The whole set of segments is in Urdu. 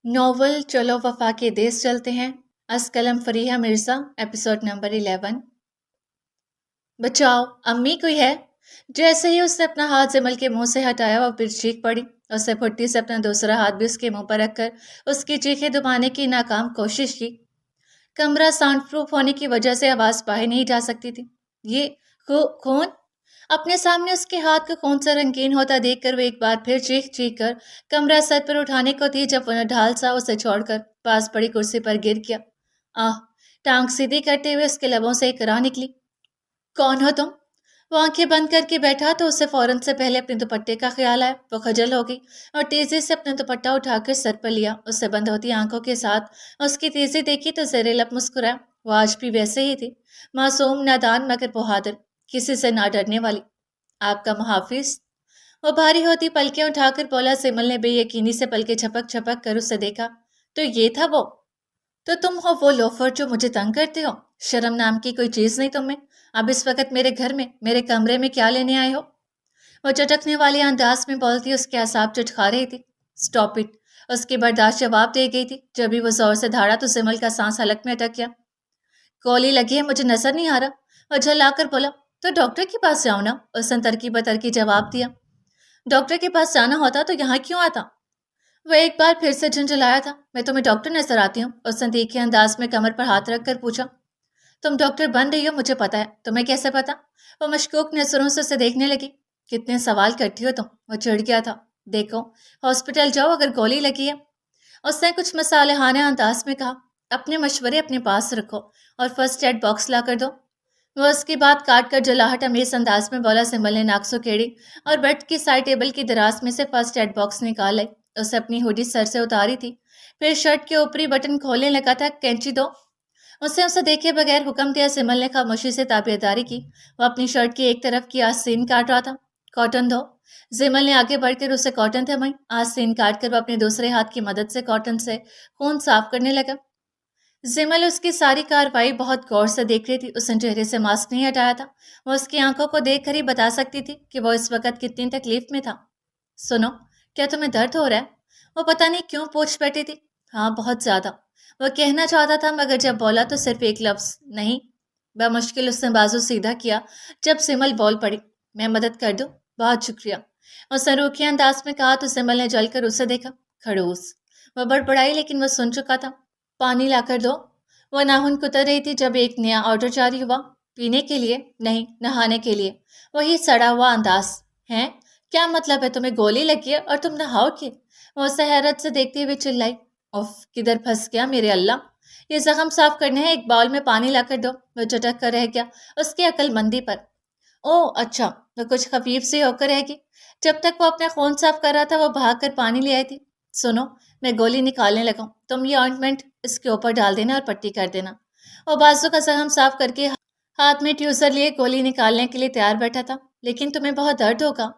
ناول چلو وفا کے دیس چلتے ہیں، از قلم فریحہ مرزا، ایپیسوڈ نمبر 11۔ بچاؤ، امی کوئی ہے؟ جیسے ہی اس نے اپنا ہاتھ زمل کے منہ سے ہٹایا وہ پھر چیخ پڑی۔ اس نے پھٹی سے اپنا دوسرا ہاتھ بھی اس کے منہ پر رکھ کر اس کی چیخیں دبانے کی ناکام کوشش کی۔ کمرہ ساؤنڈ پروف ہونے کی وجہ سے آواز باہر نہیں جا سکتی تھی۔ یہ خون؟ اپنے سامنے اس کے ہاتھ کو خون سے رنگین ہوتا دیکھ کر وہ ایک بار پھر چیخ چیخ کر کمرہ سر پر اٹھانے کو تھی جب وہ ڈھال سا اسے چھوڑ کر پاس پڑی کرسی پر گر گیا۔ ٹانگ سیدھی کرتے ہوئے اس کے لبوں سے ایک راہ نکلی۔ کون ہو تم؟ وہ آنکھیں بند کر کے بیٹھا تو اسے فوراً سے پہلے اپنے دوپٹے کا خیال آیا۔ وہ خجل ہو گئی اور تیزی سے اپنا دوپٹہ اٹھا کر سر پر لیا۔ اس سے بند ہوتی آنکھوں کے ساتھ اس کی تیزی دیکھی تو زیر لب مسکرایا۔ وہ آج بھی ویسے ہی تھی، معصوم، نادان مگر بہادر، کسی سے نہ ڈرنے والی۔ آپ کا محافظ؟ وہ بھاری ہوتی پلکیں اٹھا کر بولا۔ سمل نے بے یقینی سے پلکیں جھپک جھپک کر اسے دیکھا۔ تو یہ تھا وہ؟ تو تم ہو وہ لوفر جو مجھے تنگ کرتے ہو؟ شرم نام کی کوئی چیز نہیں تم میں؟ اب اس وقت میرے گھر میں، میرے کمرے میں کیا لینے آئے ہو؟ وہ چٹکنے والے انداز میں بولتی اس کے اعصاب چٹکا رہی تھی۔ Stop it! اس کی برداشت جواب دے گئی تھی۔ جب بھی وہ زور سے دھاڑا تو سمل کا سانس حلق میں اٹک گیا۔ گولی لگی ہے، مجھے نظر نہیں آ رہا، وہ جھلا کر بولا۔ تو ڈاکٹر کے پاس جاؤ نا، اس نے ترکی بترکی جواب دیا۔ ڈاکٹر کے پاس جانا ہوتا تو یہاں کیوں آتا؟ وہ ایک بار پھر سے جھنجھلایا تھا۔ میں تمہیں ڈاکٹر نظر آتی ہوں؟ اس نے تیکھے انداز میں کمر پر ہاتھ رکھ کر پوچھا۔ تم ڈاکٹر بن رہی ہو مجھے پتا ہے، تمہیں کیسے پتا؟ وہ مشکوک نظروں سے اسے دیکھنے لگی۔ کتنے سوال کرتی ہو تم؟ وہ چڑھ گیا تھا۔ دیکھو، ہاسپٹل جاؤ اگر گولی لگی ہے، اس نے کچھ مصالحانہ انداز میں کہا۔ اپنے مشورے اپنے پاس رکھو اور فرسٹ ایڈ باکس لا کر دو۔ وہ اس کی بات کاٹ کر جلاہٹ امیز انداز میں بولا۔ سمل نے ناک سکیڑی اور بیڈ کی سائڈ ٹیبل کی دراز میں سے فرسٹ ایڈ باکس نکال لائی۔ اسے اپنی ہوڈی سر سے اتاری تھی، پھر شرٹ کے اوپری بٹن کھولنے لگا تھا۔ کینچی دو، اسے دیکھے بغیر حکم دیا۔ سمل نے خاموشی سے تابعداری کی۔ وہ اپنی شرٹ کی ایک طرف کی آستین کاٹ رہا تھا۔ کاٹن دو، سمل نے آگے بڑھ کر اسے کاٹن تھمائی۔ آستین کاٹ کر وہ اپنے دوسرے ہاتھ کی مدد سے کاٹن سے خون صاف کرنے لگا۔ سمل اس کی ساری کارروائی بہت غور سے دیکھ رہی تھی۔ اس نے چہرے سے ماسک نہیں ہٹایا تھا۔ وہ اس کی آنکھوں کو دیکھ کر ہی بتا سکتی تھی کہ وہ اس وقت کتنی تکلیف میں تھا۔ سنو، کیا تمہیں درد ہو رہا ہے؟ وہ پتہ نہیں کیوں پوچھ بیٹھی تھی۔ ہاں، بہت زیادہ، وہ کہنا چاہتا تھا مگر جب بولا تو صرف ایک لفظ نہیں۔ بمشکل اس نے بازو سیدھا کیا جب سمل بول پڑی۔ میں مدد کر دوں؟ بہت شکریہ، اس نے روکھے انداز میں کہا تو سمل نے جل کر اسے دیکھا۔ کھڑوس! وہ بڑبڑائی لیکن وہ سن چکا تھا۔ پانی لا کر دو، وہ ناخن کتر رہی تھی جب ایک نیا آرڈر جاری ہوا۔ پینے کے لیے؟ نہیں، نہانے کے لیے۔ وہی سڑا ہوا انداز ہے۔ کیا مطلب ہے تمہیں گولی لگی ہے اور تم نہاؤ گے؟ وہ اسے حیرت سے دیکھتے ہوئے چلائی۔ اوف، کدھر پھنس گیا میرے اللہ! یہ زخم صاف کرنے ہیں، ایک باؤل میں پانی لا کر دو۔ وہ چٹک کر رہ گیا اس کی عقل مندی پر۔ او اچھا، وہ کچھ خفیف سی ہو کر رہ گئی۔ جب تک وہ اپنا خون صاف کر رہا تھا وہ بھاگ کر پانی لے آئی تھی۔ سنو، میں گولی نکالنے لگا ہوں، تم یہ آئنٹمنٹ اس کے اوپر ڈال دینا اور پٹی کر دینا۔ وہ بازو کا زخم صاف کر کے ہاتھ میں ٹیوزر لیے گولی نکالنے کے لیے تیار بیٹھا تھا۔ لیکن تمہیں بہت درد ہوگا۔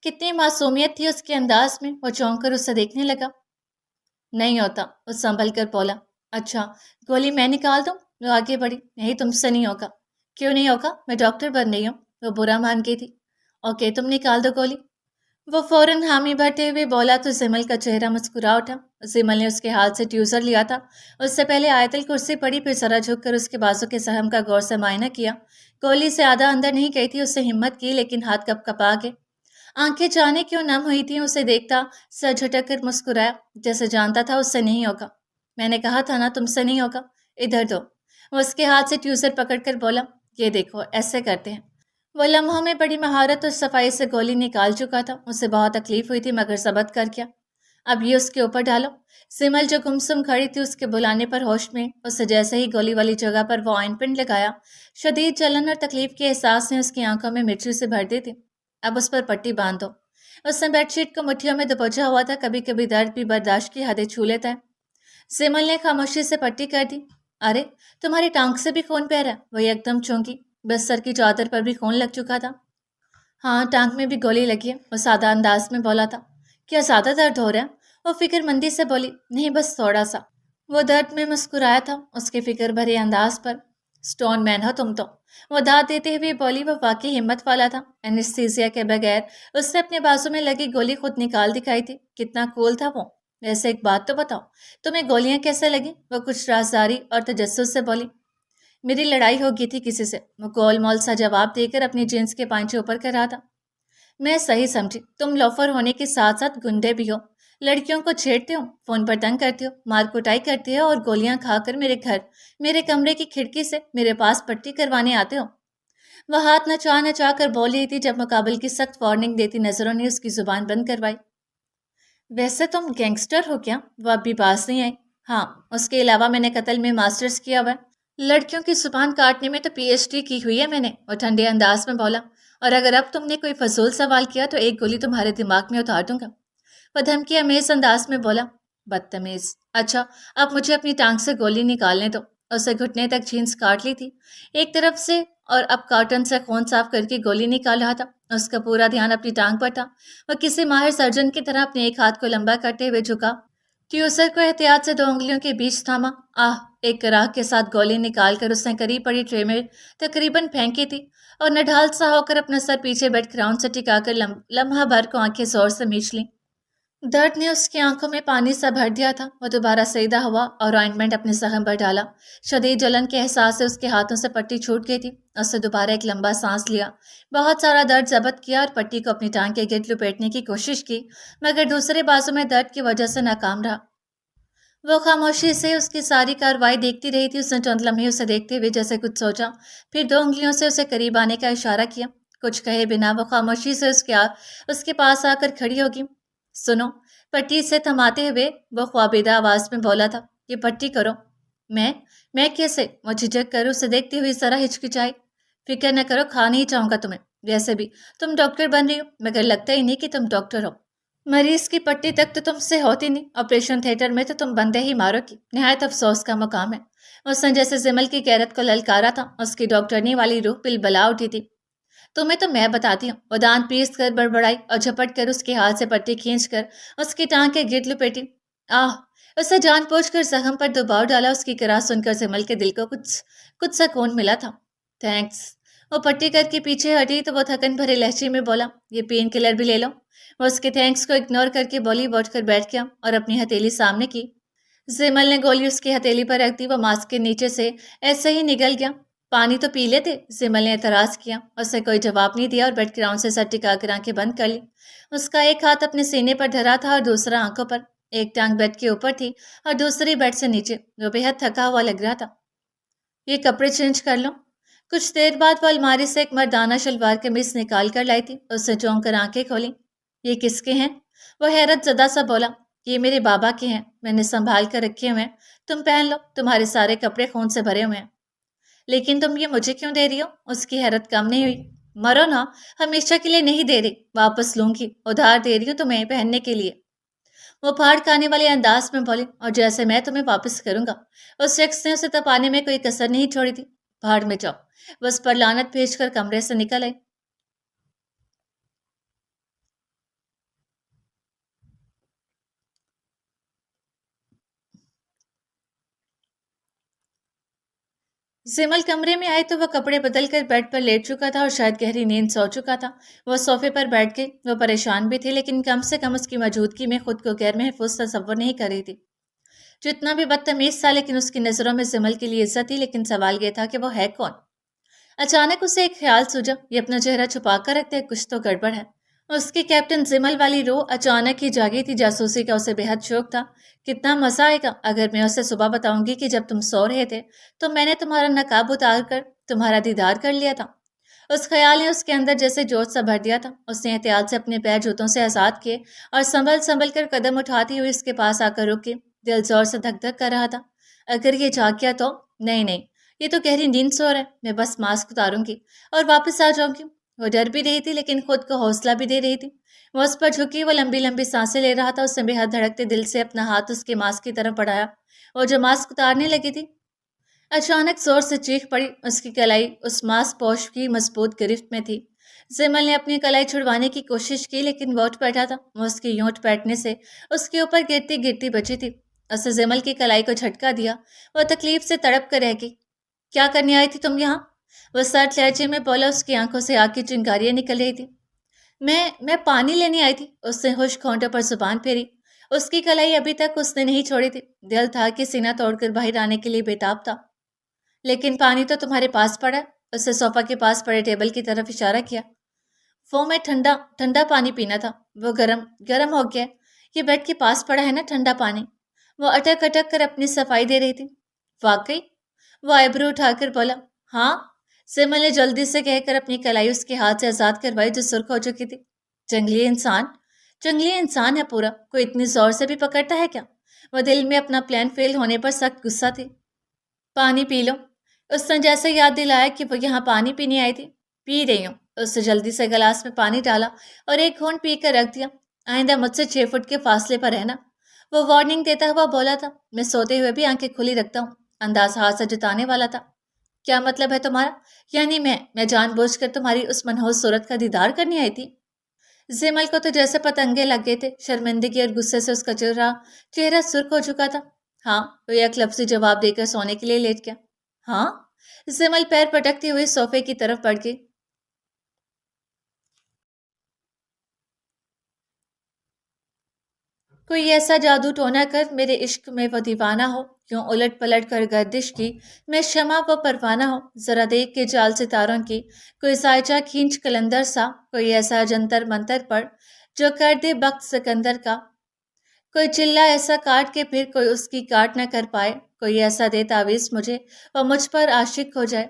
کتنی معصومیت تھی اس کے انداز میں۔ وہ چونک کر اسے دیکھنے لگا۔ نہیں ہوتا، وہ سنبھل کر بولا۔ اچھا، گولی میں نکال دوں؟ وہ آگے بڑھی۔ نہیں، تم سے نہیں ہوگا۔ کیوں نہیں ہوگا؟ میں ڈاکٹر بن رہی ہوں۔ وہ برا مان گئی تھی۔ اوکے، تم نکال دو گولی۔ وہ فوراً حامی بھرتے ہوئے بولا تو سمل کا چہرہ مسکرا اٹھا۔ سمل نے اس کے ہاتھ سے ٹیوزر لیا تھا۔ اس سے پہلے آیت الکرسی پڑھی، پھر ذرا جھک کر اس کے بازو کے زخم کا غور سے معائنہ کیا۔ گولی سے آدھا اندر نہیں گئی تھی۔ اس سے ہمت کی لیکن ہاتھ کپ کپا گئے۔ آنکھیں جانے کیوں نم ہوئی تھیں۔ اسے دیکھتا سر جھٹک کر مسکرایا جیسے جانتا تھا اس سے نہیں ہوگا۔ میں نے کہا تھا نا تم سے نہیں ہوگا، ادھر دو۔ وہ اس کے ہاتھ سے ٹیوزر پکڑ کر بولا۔ یہ دیکھو، ایسے کرتے ہیں۔ وہ لمحوں میں بڑی مہارت اور صفائی سے گولی نکال چکا تھا۔ اسے بہت تکلیف ہوئی تھی مگر ضبط کر کیا۔ اب یہ اس کے اوپر ڈالو۔ سمل جو گمسم کھڑی تھی اس کے بلانے پر ہوش میں اسے جیسے ہی گولی والی جگہ پر وہ آئنٹمنٹ لگایا، شدید جلن اور تکلیف کے احساس نے اس کی آنکھوں میں مرچی سے بھر دی تھی۔ اب اس پر پٹی باندھ دو۔ اس نے بیڈ شیٹ کو مٹھیوں میں دبوچا ہوا تھا۔ کبھی کبھی درد بھی برداشت کی حدیں چھو لیتا ہے۔ سمل نے خاموشی سے پٹی کر دی۔ ارے، تمہاری ٹانگ سے بھی خون بہہ رہا ہے؟ وہ یکدم چونکی۔ بس سر کی چادر پر بھی خون لگ چکا تھا۔ ہاں، ٹانگ میں بھی گولی لگی ہے، وہ سادہ انداز میں بولا تھا۔ کیا زیادہ درد ہو رہا ہے؟ وہ فکر مندی سے بولی۔ نہیں، بس تھوڑا سا۔ وہ درد میں مسکرایا تھا اس کے فکر بھرے انداز پر۔ سٹون مین ہو تم تو، وہ داد دیتے ہوئے بولی۔ وہ واقعی ہمت والا تھا۔ اینستھیزیا کے بغیر اس نے اپنے بازو میں لگی گولی خود نکال دکھائی تھی۔ کتنا کول تھا وہ۔ ویسے ایک بات تو بتاؤ، تمہیں گولیاں کیسے لگیں؟ وہ کچھ رازداری اور تجسس سے بولی۔ میری لڑائی ہو گئی تھی کسی سے، وہ گول مول سا جواب دے کر اپنی جینس کے پائنچے اوپر کر رہا تھا۔ میں صحیح سمجھی، تم لوفر ہونے کے ساتھ ساتھ گنڈے بھی ہو، لڑکیوں کو چھیڑتے ہو، فون پر تنگ کرتے ہو، مار کٹائی کرتے ہو اور گولیاں کھا کر میرے کمرے کی کھڑکی سے میرے پاس پٹی کروانے آتے ہو۔ وہ ہاتھ نچا نچا کر بول رہی تھی جب مقابل کی سخت وارننگ دیتی نظروں نے اس کی زبان بند کروائی۔ ویسے تم گینگسٹر ہو کیا؟ وہ اب بھی پاس نہیں آئی۔ ہاں، اس کے علاوہ میں نے قتل میں ماسٹرز کیا ہوا ہے، لڑکیوں کی زبان کاٹنے میں تو پی ایچ ڈی کی ہوئی ہے میں نے، اور ٹھنڈے انداز میں بولا۔ اور اگر اب تم نے کوئی فضول سوال کیا تو ایک گولی تمہارے دماغ میں اتار دوں گا، وہ دھمکی امیز انداز میں بولا۔ بدتمیز! اچھا، اب مجھے اپنی ٹانگ سے گولی نکالنے دو۔ اسے گھٹنے تک جینس کاٹ لی تھی ایک طرف سے، اور اب کارٹن سے خون صاف کر کے گولی نکال رہا تھا۔ اس کا پورا دھیان اپنی ٹانگ پر تھا۔ وہ کسی ماہر سرجن کی طرح اپنے ایک ہاتھ کو لمبا کرتے ہوئے جھکا، ٹیوسر کو احتیاط سے 2 انگلیوں کے بیچ تھاما۔ ایک کراہ کے ساتھ گولی نکال کر اس نے قریب پڑی ٹرے میں تقریباً پھینکی تھی، اور نڈھال سا ہو کر اپنا سر پیچھے بیٹھ گراؤنڈ سے ٹکا کر لمحہ بھر کو آنکھیں زور سے میچ لیں۔ درد نے اس کی آنکھوں میں پانی سا بھر دیا تھا۔ وہ دوبارہ سیدھا ہوا اور آئنٹمنٹ اپنے زخم پر ڈالا۔ شدید جلن کے احساس سے اس کے ہاتھوں سے پٹی چھوٹ گئی تھی۔ اس نے دوبارہ ایک لمبا سانس لیا، بہت سارا درد ضبط کیا اور پٹی کو اپنی ٹانگ کے گرد لپیٹنے کی کوشش کی، مگر دوسرے بازو میں درد کی وجہ سے ناکام رہا۔ وہ خاموشی سے اس کی ساری کارروائی دیکھتی رہی تھی۔ اس نے چند لمحے اسے دیکھتے ہوئے جیسے کچھ سوچا، پھر 2 انگلیوں سے اسے قریب آنے کا اشارہ کیا۔ کچھ کہے بنا وہ خاموشی سے اس کے پاس آ کر کھڑی ہوگی۔ سنو، پٹی سے تھماتے ہوئے وہ خوابیدہ آواز میں بولا تھا، یہ پٹی کرو۔ میں کیسے؟ وہ جھجک کر اسے دیکھتے ہوئے ذرا ہچکچائی۔ فکر نہ کرو، کھا نہیں چاہوں گا تمہیں۔ ویسے بھی تم ڈاکٹر بن رہی ہو، مگر لگتا ہی نہیں کہ تم ڈاکٹر ہو۔ مریض کی پٹی تک تو تم سے ہوتی نہیں، آپریشن تھیٹر میں تو تم بندے ہی مارو گی۔ نہایت افسوس کا مقام ہے۔ اس نے جیسے زمل کی غیرت کو للکارا تھا۔ اس کی ڈاکٹرنی والی روح بلبلا اٹھی تھی۔ تمہیں تو میں بتاتی ہوں، وہ دانت پیس کر بڑبڑائی اور جھپٹ کر اس کے ہاتھ سے پٹی کھینچ کر اس کی ٹانگ کے گرد لپیٹی۔ اسے جان بوجھ کر زخم پر دباؤ ڈالا۔ اس کی کراہ سن کر زمل کے دل کو کچھ سکون ملا تھا۔ تھینکس۔ وہ پٹی کر کے پیچھے ہٹی تو وہ تھکن بھرے لہجے میں بولا، یہ پین کلر بھی لے لو۔ وہ اس کے تھینکس کو اگنور کر کے بولی، اٹھ کر بیٹھ گیا اور اپنی ہتھیلی سامنے کی۔ زمل نے گولی اس کی ہتھیلی پر رکھ دی۔ وہ ماسک کے نیچے سے ایسے ہی نگل گیا۔ پانی تو پی لیتے، زمل نے اعتراض کیا۔ اس نے کوئی جواب نہیں دیا اور بیڈ گراؤنڈ سے سر ٹکا کر آنکھیں بند کر لی۔ اس کا ایک ہاتھ اپنے سینے پر دھرا تھا اور دوسرا آنکھوں پر۔ ایک ٹانگ بیڈ کے اوپر تھی اور دوسری بیڈ سے نیچے۔ وہ بے حد تھکا ہوا لگ رہا تھا۔ یہ کپڑے چینج کر لو۔ کچھ دیر بعد وہ الماری سے ایک مردانہ شلوار قمیص نکال کر لائی تھی۔ اس نے چونک کر آنکھیں کھولیں۔ یہ کس کے ہیں؟ وہ حیرت زدہ سا بولا۔ یہ میرے بابا کے ہیں، میں نے سنبھال کر رکھے ہوئے ہیں، تم پہن لو، تمہارے سارے کپڑے خون سے بھرے ہوئے ہیں۔ لیکن تم یہ مجھے کیوں دے رہی ہو؟ اس کی حیرت کم نہیں ہوئی۔ مرو نا، ہمیشہ کے لیے نہیں دے رہی، واپس لوں گی، ادھار دے رہی ہوں تمہیں پہننے کے لیے۔ وہ پھاڑ کھانے والے انداز میں بولی، اور جیسے میں تمہیں واپس کروں گا۔ اس شخص نے اسے تپانے میں کوئی کسر نہیں چھوڑی تھی۔ بھاڑ میں جاؤ، وہ اس پر لعنت بھیج کر کمرے سے نکل آئی۔ زمل کمرے میں آئی تو وہ کپڑے بدل کر بیڈ پر لیٹ چکا تھا اور شاید گہری نیند سو چکا تھا۔ وہ صوفے پر بیٹھ گئی۔ وہ پریشان بھی تھی، لیکن کم سے کم اس کی موجودگی میں خود کو غیر محفوظ تصور نہیں کر رہی تھی۔ جتنا بھی بدتمیز تھا، لیکن اس کی نظروں میں زمل کے لیے عزت تھی۔ لیکن سوال یہ تھا کہ وہ ہے کون؟ اچانک اسے ایک خیال سوجا، یہ اپنا چہرہ چھپا کر رکھتے ہیں، کچھ تو گڑبڑ ہے۔ اس کی کیپٹن زمل والی روح اچانک ہی جاگی تھی۔ جاسوسی کا اسے بے حد شوق تھا۔ کتنا مزہ آئے گا اگر میں اسے صبح بتاؤں گی کہ جب تم سو رہے تھے تو میں نے تمہارا نقاب اتار کر تمہارا دیدار کر لیا تھا۔ اس خیال نے اس کے اندر جیسے جوش سا بھر دیا تھا۔ اس نے احتیاط سے اپنے پیر جوتوں سے آزاد کیے اور سنبھل کر قدم اٹھاتی ہوئی اس کے پاس آ کر رکی۔ دل زور سے دھک دھک کر رہا تھا۔ اگر یہ جاگ گیا تو؟ نہیں، یہ تو گہری نیند سو رہا ہے۔ میں بس ماسک اتاروں گی اور واپس آ جاؤں گی۔ وہ ڈر بھی رہی تھی، لیکن خود کو حوصلہ بھی دے رہی تھی۔ وہ اس پر جھکی، وہ لمبی لمبی سانسیں لے رہا تھا۔ اس نے بے حد دھڑکتے دل سے اپنا ہاتھ اس کے ماسک کی طرف بڑھایا اور جو ماسک اتارنے لگی تھی، اچانک زور سے چیخ پڑی۔ اس کی کلائی اس ماسک پوش کی مضبوط گرفت میں تھی۔ زمل نے اپنی کلائی چھڑوانے کی کوشش کی، لیکن وہ اٹھ بیٹھا تھا۔ وہ اس کے یوں اٹھ بیٹھنے سے اس کے اوپر گرتی گرتی بچی تھی۔ اس نے زمل کی کلائی کو جھٹکا دیا۔ وہ تکلیف سے تڑپ کر رہ گئی۔ کیا کرنے آئی تھی تم یہاں؟ وہ سرد لہجے میں بولا۔ اس کی آنکھوں سے آگ کی چنگاریاں نکل رہی تھی۔ میں پانی لینے آئی تھی، اس نے خشک ہونٹوں پر زبان پھیری اس کی کلائی ابھی تک اس نے نہیں چھوڑی تھی. دل تھا کہ سینہ توڑ کر باہر آنے کے لیے بےتاب تھا. لیکن پانی تو تمہارے پاس پڑا ہے. اس نے صوفہ کے پاس پڑے ٹیبل کی طرف اشارہ کیا. وہ میں ٹھنڈا ٹھنڈا پانی پینا تھا. وہ گرم گرم ہو گیا. یہ بیڈ کے پاس پڑا ہے نا ٹھنڈا پانی. وہ اٹک اٹک کر اپنی صفائی دے رہی تھی. واقعی؟ وہ آئیبرو اٹھا کر بولا. ہاں. سیمل نے جلدی سے کہہ کر اپنی کلائی اس کے ہاتھ سے آزاد کروائی جو سرخ ہو چکی تھی. جنگلی انسان جنگلی انسان ہے پورا. کوئی اتنی زور سے بھی پکڑتا ہے کیا؟ وہ دل میں اپنا پلان فیل ہونے پر سخت غصہ تھی. پانی پی لو. اس نے جیسے یاد دلایا کہ وہ یہاں پانی پینے آئی تھی. پی رہی ہوں. اس نے جلدی سے گلاس میں پانی ڈالا اور ایک گھونٹ پی کر رکھ دیا. آئندہ مجھ سے 6 فٹ کے فاصلے پر رہنا. وہ وارننگ دیتا ہوا بولا تھا. میں سوتے ہوئے بھی آنکھیں کھلی رکھتا ہوں. انداز ہاتھ سے جتانے والا تھا. کیا مطلب ہے تمہارا؟ یعنی میں جان بوجھ کر تمہاری اس منحوس صورت کا دیدار کرنے آئی تھی؟ زیمل کو تو جیسے پتنگے لگ گئے تھے. شرمندگی اور غصے سے اس کا چہرہ سرخ ہو چکا تھا. ہاں. وہ ایک لفظی جواب دے کر سونے کے لیے لیٹ گیا. ہاں. زیمل پیر پٹکتی ہوئی صوفے کی طرف بڑھ گئی. کوئی ایسا جادو ٹونا کر میرے عشق میں وہ دیوانہ ہو. یوں الٹ پلٹ کر گردش کی میں شمع وہ پروانہ ہو. ذرا دیکھ کے جال ستاروں کی کوئی سائچہ کھینچ کلندر سا. کوئی ایسا جنتر منتر پر جو کر دے بخت سکندر کا. کوئی چلا ایسا کاٹ کے پھر کوئی اس کی کاٹ نہ کر پائے. کوئی ایسا دے تعویذ مجھے وہ مجھ پر عاشق ہو جائے.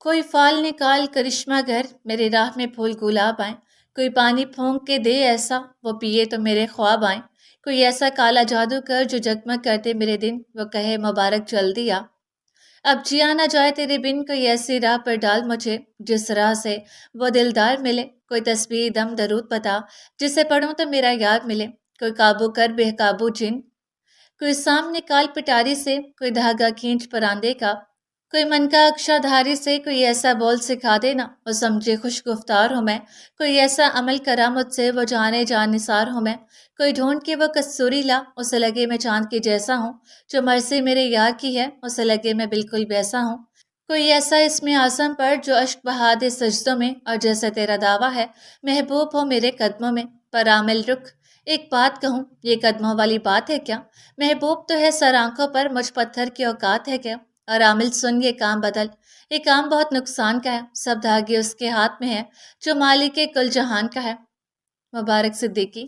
کوئی فال نکال کرشمہ گر میرے راہ میں پھول گلاب آئیں. کوئی پانی پھونک کے دے ایسا وہ پیے تو میرے خواب آئیں. کوئی ایسا کالا جادو کر جو جگمگ کرتے میرے دن وہ کہے مبارک جلدی آ. اب جیا نہ جائے تیرے بن. کوئی ایسی راہ پر ڈال مجھے جس راہ سے وہ دلدار ملے. کوئی تسبیح دم درود بتا جسے پڑھوں تو میرا یار ملے. کوئی قابو کر بے قابو جن. کوئی سام نکال پٹاری سے. کوئی دھاگا کھینچ پراندے کا. کوئی من کا اکشا دھاری سے. کوئی ایسا بول سکھا دینا وہ سمجھے خوش گفتار ہوں میں. کوئی ایسا عمل کرا مجھ سے وہ جانے جان نثار ہوں میں. کوئی ڈھونڈ کے وہ کستوری لا اسے لگے میں چاند کے جیسا ہوں. جو مرضی میرے یار کی ہے اسے لگے میں بالکل ویسا ہوں. کوئی ایسا اس میں اعظم پر جو اشک بہا دے سجدوں میں اور جیسا تیرا دعویٰ ہے محبوب ہو میرے قدموں میں. پر عامل رخ ایک بات کہوں یہ قدموں والی بات ہے کیا؟ محبوب تو ہے سر آنکھوں پر مجھ پتھر کی اوقات ہے کیا؟ اور عامل سن یہ کام بدل. یہ کام بہت نقصان کا ہے. سب دھاگے اس کے ہاتھ میں ہے جو مالک کل جہان کا ہے. مبارک صدیقی.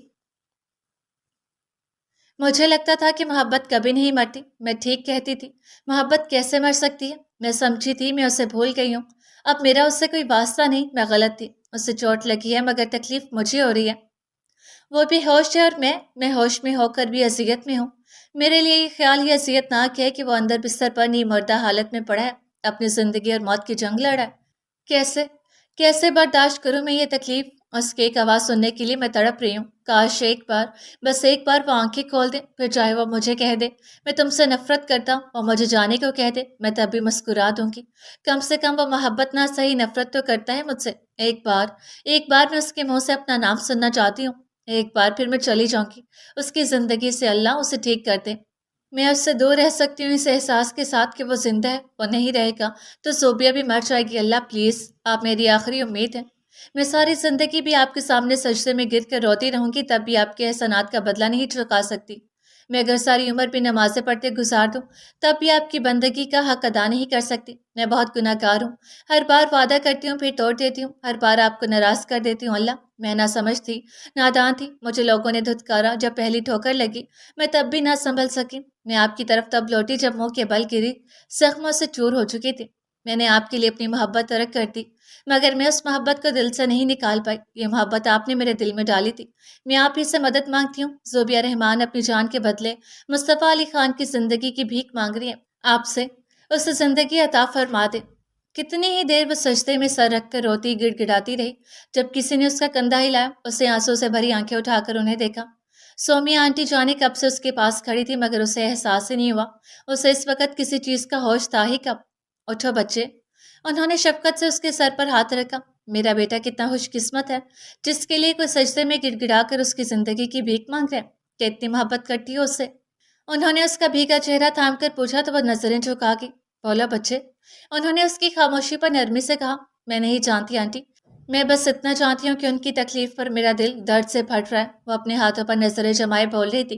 مجھے لگتا تھا کہ محبت کبھی نہیں مرتی. میں ٹھیک کہتی تھی. محبت کیسے مر سکتی ہے؟ میں سمجھی تھی میں اسے بھول گئی ہوں. اب میرا اس سے کوئی واسطہ نہیں. میں غلط تھی. اس سے چوٹ لگی ہے مگر تکلیف مجھے ہو رہی ہے. وہ بھی ہوش ہے اور میں ہوش میں ہو کر بھی اذیت میں ہوں. میرے لیے یہ خیال ہی اذیت ناک ہے کہ وہ اندر بستر پر نیم مردہ حالت میں پڑا ہے. اپنی زندگی اور موت کی جنگ لڑا ہے. کیسے کیسے برداشت کروں میں یہ تکلیف؟ اس کی ایک آواز سننے کے لیے میں تڑپ رہی ہوں. کاش ایک بار بس ایک بار وہ آنکھیں کھول دے. پھر چاہے وہ مجھے کہہ دے میں تم سے نفرت کرتا ہوں اور مجھے جانے کو کہہ دے میں تب بھی مسکرا دوں گی. کم سے کم وہ محبت نہ صحیح نفرت تو کرتا ہے مجھ سے. ایک بار میں اس کے منہ سے اپنا نام سننا چاہتی ہوں. ایک بار پھر میں چلی جاؤں گی اس کی زندگی سے. اللہ اسے ٹھیک کر دے. میں اس سے دور رہ سکتی ہوں اس احساس کے ساتھ کہ وہ زندہ ہے. وہ نہیں رہے گا تو زوبیا بھی مر جائے گی. اللہ پلیز آپ میری آخری امید ہیں. میں ساری زندگی بھی آپ کے سامنے سجدے میں گر کر روتی رہوں گی تب بھی آپ کے احسانات کا بدلہ نہیں چکا سکتی. میں اگر ساری عمر بھی نمازیں پڑھتے گزار دوں تب بھی آپ کی بندگی کا حق ادا نہیں کر سکتی. میں بہت گناہ گار ہوں. ہر بار وعدہ کرتی ہوں پھر توڑ دیتی ہوں. ہر بار آپ کو ناراض کر دیتی ہوں. اللہ میں نہ سمجھ تھی نادان تھی. مجھے لوگوں نے دھتکارا جب پہلی ٹھوکر لگی. میں تب بھی نہ سنبھل سکی. میں آپ کی طرف تب لوٹی جب منہ کے بل گری زخموں سے چور ہو چکی تھی. میں نے آپ کے لیے اپنی محبت ترک کر دی مگر میں اس محبت کو دل سے نہیں نکال پائی. یہ محبت آپ نے میرے دل میں ڈالی تھی. میں آپ ہی سے مدد مانگتی ہوں. زوبیا رحمان اپنی جان کے بدلے مصطفیٰ علی خان کی زندگی کی بھیک مانگ رہی ہیں آپ سے. اسے زندگی عطا فرما دے. کتنی ہی دیر وہ سجدے میں سر رکھ کر روتی گڑ گڑاتی رہی. جب کسی نے اس کا کندھا ہلایا اسے آنسوں سے بھری آنکھیں اٹھا کر انہیں دیکھا. سومی آنٹی جانے کب سے اس کے پاس کھڑی تھی مگر اسے احساس ہی نہیں ہوا. اسے اس وقت کسی چیز کا ہوش تھا ہی کب. اٹھو بچے. انہوں نے شفقت سے اس کے سر پر ہاتھ رکھا. میرا بیٹا کتنا خوش قسمت ہے جس کے لیے کوئی سجدے میں گڑ گڑا کر اس کی زندگی کی بھیک مانگ رہے کہ اتنی محبت کرتی ہو اس سے. انہوں نے اس کا بھیگا چہرہ تھام کر پوچھا تو وہ نظریں جھکا گئی. بولا بچے. انہوں نے اس کی خاموشی پر نرمی سے کہا. میں نہیں جانتی آنٹی. میں بس اتنا جانتی ہوں کہ ان کی تکلیف پر میرا دل درد سے پھٹ رہا ہے. وہ اپنے ہاتھوں پر نظریں جمائے بول رہی تھی.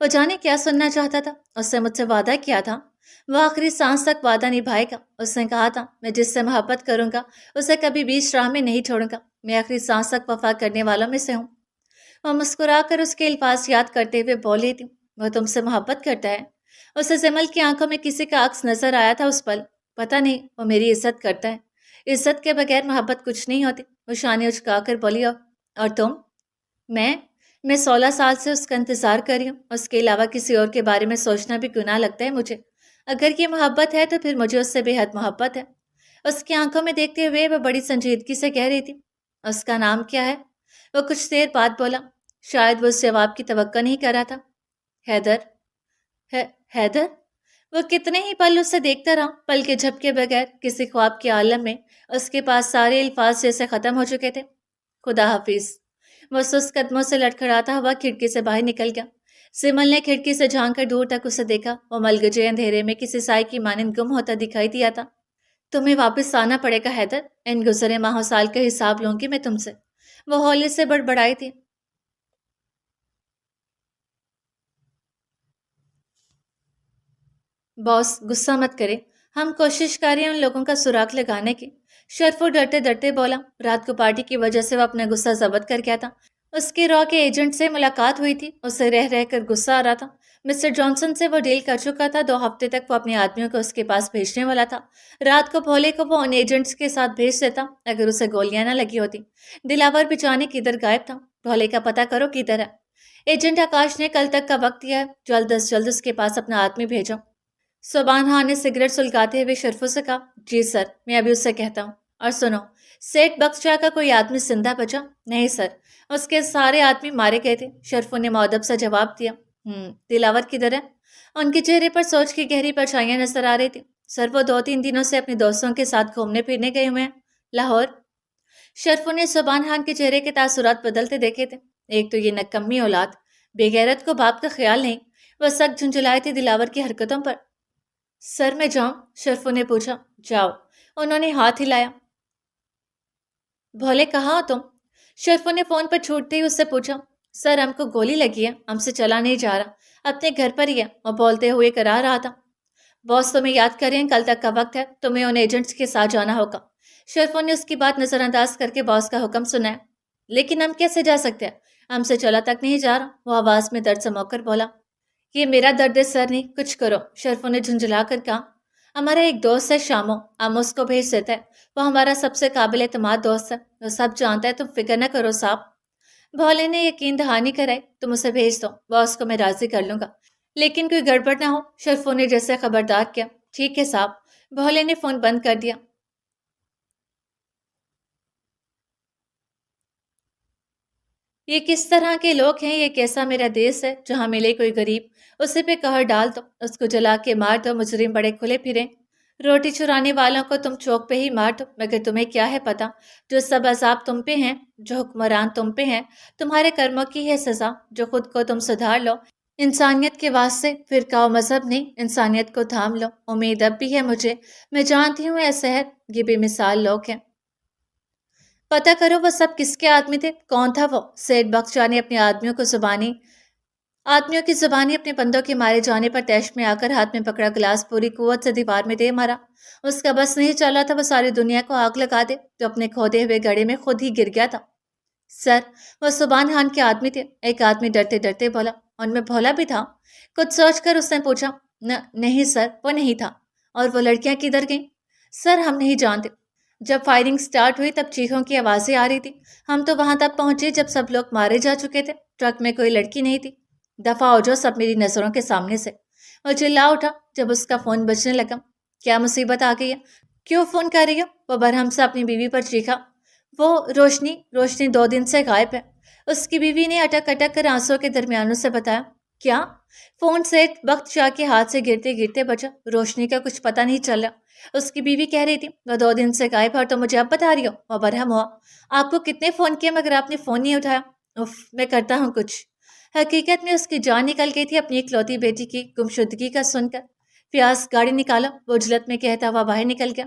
وہ جانے کیا سننا چاہتا تھا؟ اس نے مجھ سے وعدہ کیا تھا وہ آخری سانس تک وعدہ نبھائے گا۔ اس نے کہا تھا میں جس سے محبت کروں گا اسے کبھی بیچ راہ میں نہیں چھوڑوں گا۔ میں آخری سانس تک وفا کرنے والوں میں سے ہوں۔ وہ مسکرا کر اس کے الفاظ یاد کرتے ہوئے بولی تھی وہ تم سے محبت کرتا ہے؟ اسے جمل کی آنکھوں میں کسی کا عکس نظر آیا تھا اس پل۔ پتہ نہیں، وہ میری عزت کرتا ہے۔ عزت کے بغیر محبت کچھ نہیں ہوتی۔ وہ شانے اچکا کر بولی اور تم؟ میں میں 16 سال سے اس کا انتظار کر رہی ہوں۔ اس کے علاوہ کسی اور کے بارے میں سوچنا بھی گناہ لگتا ہے مجھے۔ اگر یہ محبت ہے تو پھر مجھے اس سے بے حد محبت ہے۔ اس کی آنکھوں میں دیکھتے ہوئے وہ بڑی سنجیدگی سے کہہ رہی تھی اس کا نام کیا ہے؟ وہ کچھ دیر بعد بولا، شاید وہ اس جواب کی توقع نہیں کر رہا تھا۔ حیدر۔ حیدر؟ وہ کتنے ہی پل اسے دیکھتا رہا، پل کے جھپکے بغیر کسی خواب کے عالم میں اس کے پاس سارے الفاظ جیسے ختم ہو چکے تھے۔ خدا حافظ۔ وہ سست قدموں سے لڑکھڑاتا ہوا کھڑکی سے باہر نکل گیا۔ سمل نے کھڑکی سے جھانک کر دور تک اسے دیکھا۔ وہ ملگجے اندھیرے میں کسی سائے کی مانند گم ہوتا دکھائی دیا تھا۔ تمہیں واپس آنا پڑے گا حیدر، ان گزرے ماہ سال کا حساب لوں گی میں تم سے، وہ ہولے سے بڑبڑائی تھی۔ باس غصہ مت کرے، ہم کوشش کر رہے ہیں ان لوگوں کا سراغ لگانے کی۔ شرفو ڈرتے ڈرتے بولا۔ رات کو پارٹی کی وجہ سے وہ اپنا غصہ ضبط کر گیا تھا۔ اس کی را کے ایجنٹ سے ملاقات ہوئی تھی، اسے رہ رہ کر غصہ آ رہا تھا۔ مسٹر جانسن سے وہ ڈیل کر چکا تھا، 2 ہفتے تک وہ اپنے آدمیوں کو اس کے پاس بھیجنے والا تھا۔ رات کو بھولے کو وہ ان ایجنٹس کے ساتھ بھیج دیتا اگر اسے گولیاں نہ لگی ہوتی۔ دلاور بھی جانے کدھر غائب تھا۔ بھولے کا پتہ کرو کدھر ہے۔ ایجنٹ آکاش نے کل تک کا وقت دیا ہے، جلد از جلد اس کے پاس اپنا آدمی بھیجو۔ سبحان خان نے سگریٹ سلگاتے ہوئے شرفو سے کہا، جی سر، میں ابھی اس سے کہتا ہوں۔ اور سنو، سیٹ بخش شاہ کا کوئی آدمی زندہ بچا؟ نہیں سر، اس کے سارے آدمی مارے گئے تھے، شرفو نے مؤدب سے جواب دیا۔ دلاور کدھر ہے؟ ان کے چہرے پر سوچ کی گہری پرچھائیاں نظر آ رہی تھی۔ سر وہ 2-3 دنوں سے اپنے دوستوں کے ساتھ گھومنے پھرنے گئے ہوئے ہیں، لاہور۔ شرفو نے سبحان خان کے چہرے کے تاثرات بدلتے دیکھے تھے۔ ایک تو یہ نکمی اولاد، بے غیرت کو باپ کا خیال نہیں۔ وہ سخت جھنجھلائے تھے دلاور کی حرکتوں پر۔ سر میں جاؤں؟ شرفو نے پوچھا۔ جاؤ، انہوں نے ہاتھ ہلایا۔ بھولے کہاں ہو تم؟ شرفو نے فون پر چھوٹتے ہی اس سے پوچھا۔ سر ہم کو گولی لگی ہے، ہم سے چلا نہیں جا رہا، اپنے گھر پر ہی ہے، وہ بولتے ہوئے کرا رہا تھا۔ باس تمہیں یاد کریں، کل تک کا وقت ہے، تمہیں ان ایجنٹس کے ساتھ جانا ہوگا۔ شرفو نے اس کی بات نظر انداز کر کے باس کا حکم سنایا۔ لیکن ہم کیسے جا سکتے ہیں؟ ہم سے چلا تک نہیں جا رہا، وہ آواز میں درد سمو کر بولا۔ یہ میرا درد سر نہیں، کچھ کرو، شرفو نے جھنجھلا کر کہا۔ ہمارا ایک دوست ہے شامو، ہم اس کو بھیج دیتے ہیں، وہ ہمارا سب سے قابل اعتماد دوست ہے، وہ سب جانتا ہے، تم فکر نہ کرو صاحب۔ بھولے نے یقین دہانی کرائی۔ تم اسے بھیج دو، باس کو میں راضی کر لوں گا، لیکن کوئی گڑبڑ نہ ہو، شرفو نے جیسے خبردار کیا۔ ٹھیک ہے صاحب۔ بھولے نے فون بند کر دیا۔ یہ کس طرح کے لوگ ہیں؟ یہ کیسا میرا دیس ہے جہاں ملے کوئی غریب اسے پہ قہر ڈال دو، اس کو جلا کے مار دو، مجرم بڑے کھلے پھریں۔ روٹی چرانے والوں کو تم چوک پہ ہی مار دو، مگر تمہیں کیا ہے پتا، جو سب عذاب تم پہ ہیں، جو حکمران تم پہ ہیں، تمہارے کرموں کی ہے سزا، جو خود کو تم سدھار لو انسانیت کے واسطے، فرقہ و مذہب نہیں، انسانیت کو تھام لو۔ امید اب بھی ہے مجھے، میں جانتی ہوں اے سحر، یہ بے مثال لوگ ہیں۔ پتہ کرو وہ سب کس کے آدمی تھے، کون تھا وہ؟ سیٹ بخش نے اپنے آدمیوں کی زبانی اپنے بندوں کے مارے جانے پر تیش میں آ کر ہاتھ میں پکڑا گلاس پوری قوت سے دیوار میں دے مارا۔ اس کا بس نہیں چلا تھا وہ ساری دنیا کو آگ لگا دے، جو اپنے کھودے ہوئے گڑھے میں خود ہی گر گیا تھا۔ سر وہ سبحان خان کے آدمی تھے، ایک آدمی ڈرتے ڈرتے بولا۔ ان میں بھولا بھی تھا؟ کچھ سوچ کر اس نے پوچھا۔ نہیں سر، وہ نہیں تھا۔ اور وہ لڑکیاں کدھر گئیں؟ سر ہم نہیں جانتے، جب فائرنگ سٹارٹ ہوئی تب چیخوں کی آوازیں آ رہی تھی، ہم تو وہاں تک پہنچے جب سب لوگ مارے جا چکے تھے، ٹرک میں کوئی لڑکی نہیں تھی۔ دفعہ ہو جو سب میری نظروں کے سامنے سے۔ وہ چلا اٹھا جب اس کا فون بجنے لگا۔ کیا مصیبت آ گئی ہے؟ کیوں فون کر رہی ہو؟ وہ برہم سے اپنی بیوی پر چیخا۔ وہ روشنی 2 دن سے غائب ہے، اس کی بیوی نے اٹک اٹک کر آنسوں کے درمیانوں سے بتایا۔ کیا؟ فون سیٹ بخت شاہ کے ہاتھ سے گرتے گرتے بچا۔ روشنی کا کچھ پتہ نہیں چلا، اس کی بیوی کہہ رہی تھی وہ 2 دن سے غائب ہے، اور تو مجھے اب بتا رہی ہو؟ وہ برہم ہوا۔ آپ کو کتنے فون کیے مگر آپ نے فون نہیں اٹھایا؟ اف، میں کرتا ہوں کچھ۔ حقیقت میں اس کی جان نکل گئی تھی اپنی اکلوتی بیٹی کی گمشدگی کا سن کر۔ پیاس گاڑی نکالا، وہ اجلت میں کہتا ہوا باہر نکل گیا۔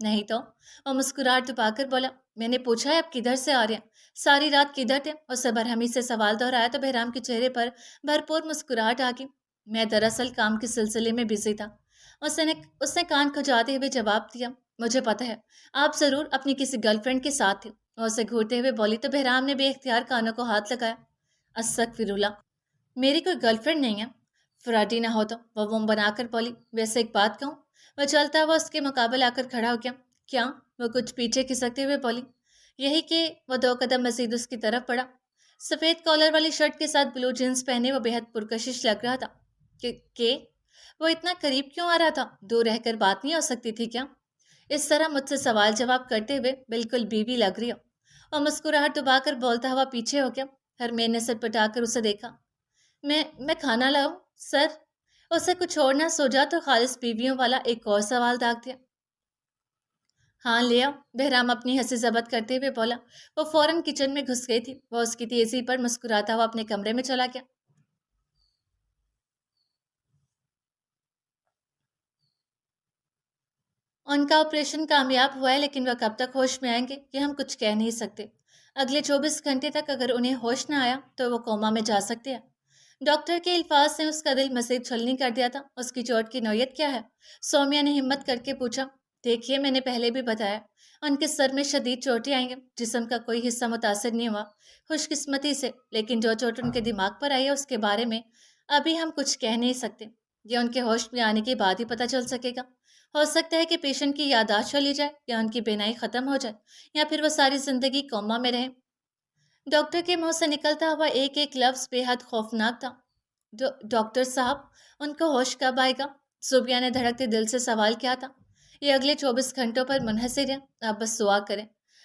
نہیں تو, وہ مسکراہٹ دبا کر بولا. میں نے پوچھا ہے آپ کدھر سے آ رہے ہیں, ساری رات کدھر تھے؟ اسے برہمی سے سوال دہرایا تو بہرام کے چہرے پر بھرپور مسکراہٹ آ گئی. میں دراصل کام کے سلسلے میں بزی تھا. اس نے کان کھجاتے ہوئے جواب دیا. مجھے پتا ہے, آپ ضرور اپنی کسی گرل فرینڈ کے ساتھ تھے. اور اسے گھورتے ہوئے بولی تو بہرام نے بے اختیار کانوں کو ہاتھ لگایا. استغفر اللہ, میری کوئی گرل فرینڈ نہیں ہے. فراڈی نہ ہو تو, وہ وم بنا کر بولی. ویسے ایک بات کہوں؟ وہ چلتا ہوا اس کے مقابل آ کر کھڑا ہو گیا. کیا؟ وہ کچھ پیچھے کھسکتے ہوئے بولی. یہی کہ وہ 2 قدم مزید اس کی طرف پڑا. سفید کالر والی شرٹ کے ساتھ بلو جینس پہنے وہ بےحد پرکشش لگ رہا تھا. کہ وہ اتنا قریب کیوں آ رہا تھا؟ دور رہ کر بات نہیں ہو سکتی تھی کیا؟ اس طرح مجھ سے سوال جواب کرتے ہوئے بالکل بیوی لگ رہی ہو. اور مسکراہٹ دبا کر بولتا ہوا پیچھے ہو گیا. ہرمین نے سر پٹا کر اسے دیکھا. میں کھانا لاؤں سر؟ اسے کچھ اور نہ سوچا تو خالص بیویوں والا ایک اور سوال داغ دیا. ہاں لے آؤ, بہرام اپنی ہنسی ضبط کرتے ہوئے بولا. وہ فوراً کچن میں گھس گئی تھی. وہ اس کی تیزی پر مسکراتا ہوا اپنے کمرے میں چلا گیا. ان کا آپریشن کامیاب ہوا ہے, لیکن وہ کب تک ہوش میں آئیں گے یہ ہم کچھ کہہ نہیں سکتے. اگلے 24 گھنٹے تک اگر انہیں ہوش نہ آیا تو وہ کوما میں جا سکتے ہیں. ڈاکٹر کے الفاظ نے اس کا دل مزید چھلنی کر دیا تھا. اس کی چوٹ کی نوعیت کیا ہے؟ سومیا نے ہمت کر کے پوچھا. دیکھیے, میں نے پہلے بھی بتایا, ان کے سر میں شدید چوٹیں آئی ہیں. جسم کا کوئی حصہ متاثر نہیں ہوا, خوش قسمتی سے, لیکن جو چوٹ ان کے دماغ پر آئی ہے اس کے بارے میں ابھی ہم کچھ کہہ نہیں سکتے. یہ ان کے ہوش میں آنے کے بعد ہی پتہ چل سکے گا. ہو سکتا ہے کہ پیشنٹ کی یادداشت چلی جائے, یا ان کی بینائی ختم ہو جائے, یا پھر وہ ساری زندگی کوما میں رہیں. ڈاکٹر کے منہ سے نکلتا ہوا ایک ایک لفظ بے حد خوفناک تھا. ڈاکٹر صاحب, ان کو ہوش کب آئے گا؟ زوبیا نے دھڑکتے دل سے سوال کیا تھا. یہ اگلے 24 گھنٹوں پر منحصر ہے, آپ بس دعا کریں.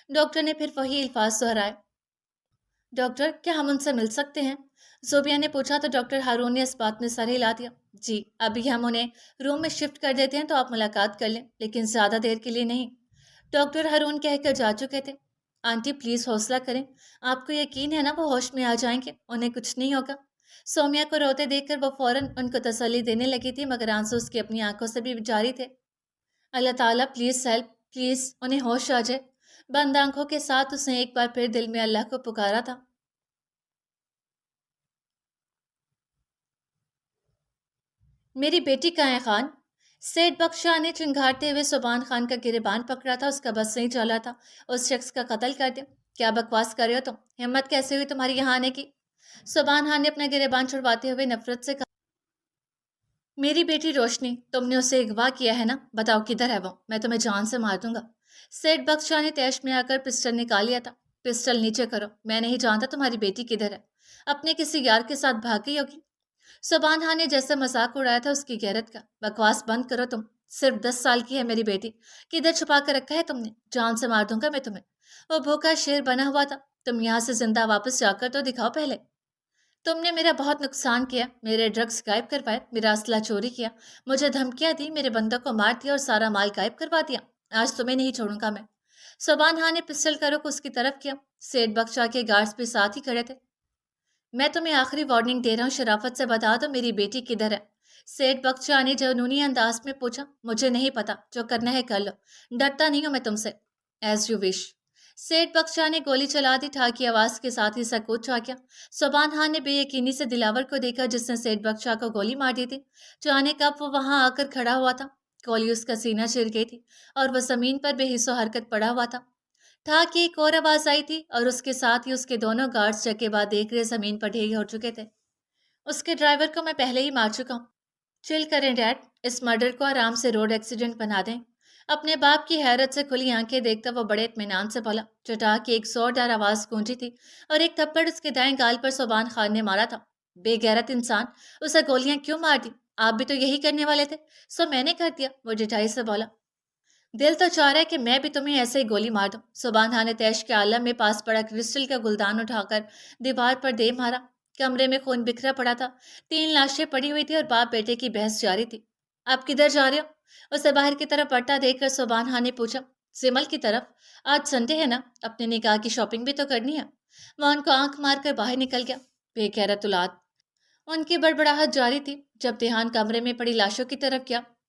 ڈاکٹر نے پھر وہی الفاظ دہرائے. ڈاکٹر, کیا ہم ان سے مل سکتے ہیں؟ زوبیا نے پوچھا تو ڈاکٹر ہارون نے اس بات میں سر ہلا دیا. جی, ابھی ہم انہیں روم میں شفٹ کر دیتے ہیں تو آپ ملاقات کر لیں, لیکن زیادہ دیر کے لیے نہیں. ڈاکٹر ہارون کہہ کر جا چکے تھے. آنٹی پلیز حوصلہ کریں, آپ کو یقین ہے نا وہ ہوش میں آ جائیں گے, انہیں کچھ نہیں ہوگا. سومیا کو روتے دیکھ کر وہ فوراً ان کو تسلی دینے لگی تھی, مگر آنسو اس کی اپنی آنکھوں سے بھی جاری تھے. اللہ تعالیٰ پلیز ہیلپ, پلیز انہیں ہوش آ جائے. بند آنکھوں کے ساتھ اس نے ایک بار پھر دل میں اللہ کو پکارا تھا. میری بیٹی کہاں ہے خان؟ سیٹ بخشا نے چنگھاڑتے ہوئے سبحان خان کا گریبان پکڑا تھا. اس کا بس نہیں چلا تھا اس شخص کا قتل کر دے. کیا بکواس کر رہے ہو تم؟ ہمت کیسے ہوئی تمہاری یہاں آنے کی؟ سبحان خان نے اپنا گریبان چھڑواتے ہوئے نفرت سے کہا. میری بیٹی روشنی, تم نے اسے اغوا کیا ہے نا؟ بتاؤ کدھر ہے وہ, میں تمہیں جان سے مار دوں گا. سیٹ بخشا نے تیش میں آ کر پسٹل نکال لیا تھا. پسٹل نیچے کرو, میں نہیں جانتا تمہاری بیٹی کدھر ہے. اپنے کسی یار کے ساتھ بھاگ گئی ہوگی. سبحان خان نے جیسے مذاق اڑایا تھا اس کی غیرت کا. بکواس بند کرو تم, صرف 10 سال کی ہے میری بیٹی. کدھر چھپا کر رکھا ہے تم نے؟ جان سے مار دوں گا میں تمہیں. وہ بھوکا شیر بنا ہوا تھا. تم یہاں سے زندہ واپس جا کر تو دکھاؤ پہلے. تم نے میرا بہت نقصان کیا, میرے ڈرگز غائب کروائے, میرا اسلحہ چوری کیا, مجھے دھمکیاں دی, میرے بندوں کو مار دیا اور سارا مال غائب کروا دیا. آج تمہیں نہیں چھوڑوں گا میں. سبحان خان نے پسٹل کا رخ اس کی طرف کیا. سیٹ بخشا کے گارڈز بھی ساتھ ہی کھڑے تھے. میں تمہیں آخری وارننگ دے رہا ہوں, شرافت سے بتا دو میری بیٹی کدھر ہے. سیٹ بخشا نے جنونی انداز میں پوچھا. مجھے نہیں پتا, جو کرنا ہے کر لو, ڈرتا نہیں ہوں میں تم سے. As you wish. سیٹ بخشا نے گولی چلا دی. ٹھا کی آواز کے ساتھ ہی سکوت چھا گیا. سبحان خان نے بے یقینی سے دلاور کو دیکھا جس نے سیٹ بخشا کو گولی مار دی تھی. جانے کب وہ وہاں آ کر کھڑا ہوا تھا. گولی اس کا سینہ چیر گئی تھی اور وہ زمین پر بے حس و حرکت پڑا ہوا تھا. ٹھا کی ایک اور آواز آئی تھی اور اس کے ساتھ ہی اس کے دونوں گارڈز جگہ بعد دیکھ رہے زمین پر ڈھیر ہو چکے تھے. اس کے ڈرائیور کو میں پہلے ہی مار چکا ہوں. چل کریں ڈیڈ, اس مرڈر کو آرام سے روڈ ایکسیڈنٹ بنا دیں. اپنے باپ کی حیرت سے کھلی آنکھیں دیکھتا وہ بڑے اطمینان سے بولا. چٹا کی ایک زوردار آواز گونجی تھی اور ایک تھپڑ اس کے دائیں گال پر سبحان خان نے مارا تھا. بے غیرت انسان, اسے گولیاں کیوں مار دی؟ آپ بھی تو یہی کرنے والے تھے. سو میں نے کر دیا, وہ ڈٹائی سے بولا. دل تو چاہ رہا ہے کہ میں بھی تمہیں ایسے ہی گولی مار دوں. سبحان خان نے تیش کے عالم میں پاس پڑا کرسٹل کا گلدان اٹھا کر دیوار پر دے مارا. کمرے میں خون بکھرا پڑا تھا. 3 لاشیں پڑی ہوئی تھی اور باپ بیٹے کی بحث جاری تھی. آپ کدھر جا رہے ہو؟ اسے باہر کی طرف بڑھتا دیکھ کر سبحان خان نے پوچھا. سمل کی طرف. آج سنڈے ہے نا, اپنے نکاح کی شاپنگ بھی تو کرنی ہے. وہ ان کو آنکھ مار کر باہر نکل گیا. بے غیرت اولاد. ان کی بڑبڑاہٹ جاری تھی جب دیہان کمرے میں پڑی لاشوں کی طرف گیا.